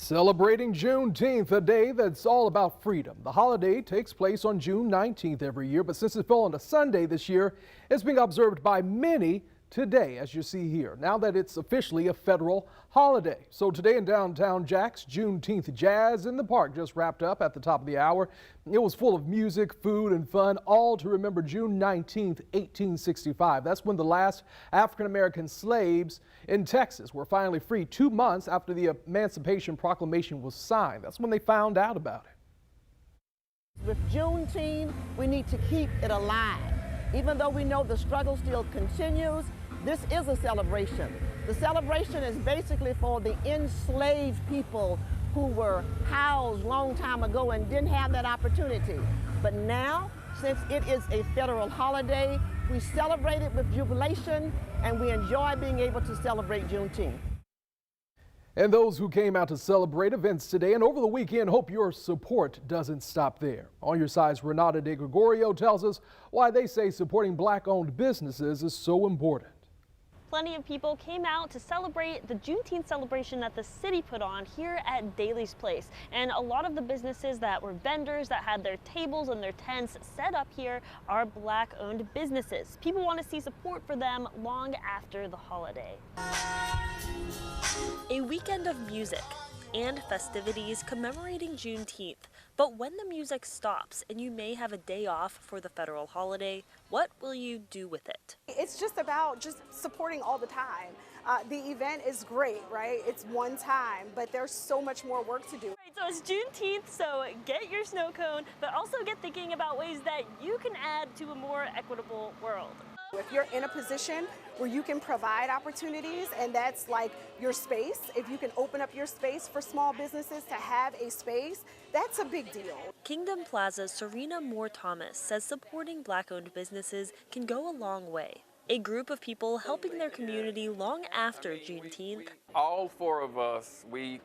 Celebrating Juneteenth, a day that's all about freedom. The holiday takes place on June 19th every year, but since it fell on a Sunday this year, it's being observed by many today, as you see here, now that it's officially a federal holiday. So today in downtown Jack's, Juneteenth Jazz in the Park just wrapped up at the top of the hour. It was full of music, food, and fun, all to remember June 19th, 1865. That's when the last African-American slaves in Texas were finally free 2 months after the Emancipation Proclamation was signed. That's when they found out about it. With Juneteenth, we need to keep it alive. Even though we know the struggle still continues, this is a celebration. The celebration is basically for the enslaved people who were housed long time ago and didn't have that opportunity. But now, since it is a federal holiday, we celebrate it with jubilation and we enjoy being able to celebrate Juneteenth. And those who came out to celebrate events today and over the weekend hope your support doesn't stop there. On your side's Renata De Gregorio tells us why they say supporting Black-owned businesses is so important. Plenty of people came out to celebrate the Juneteenth celebration that the city put on here at Daly's Place. And a lot of the businesses that were vendors that had their tables and their tents set up here are Black-owned businesses. People want to see support for them long after the holiday. A weekend of music and festivities commemorating Juneteenth. But when the music stops and you may have a day off for the federal holiday, what will you do with it? It's just about supporting all the time. The event is great, right? It's one time, but there's so much more work to do. Right, so it's Juneteenth, so get your snow cone, but also get thinking about ways that you can add to a more equitable world. If you're in a position where you can provide opportunities, and that's like your space, if you can open up your space for small businesses to have a space, that's a big deal. Kingdom Plaza's Sirena Moore-Thomas says supporting Black-owned businesses can go a long way. A group of people helping their community long after Juneteenth. All four of us, we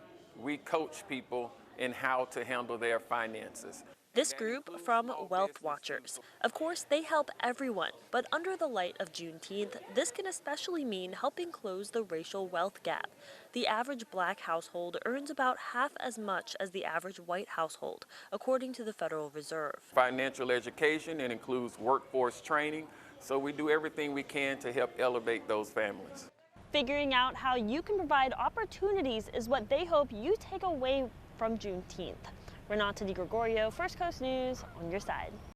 coach people in how to handle their finances. This group from Wealth Watchers. Of course, they help everyone, but under the light of Juneteenth, this can especially mean helping close the racial wealth gap. The average Black household earns about half as much as the average white household, according to the Federal Reserve. Financial education, it includes workforce training, so we do everything we can to help elevate those families. Figuring out how you can provide opportunities is what they hope you take away from Juneteenth. Renata De Gregorio, First Coast News, on your side.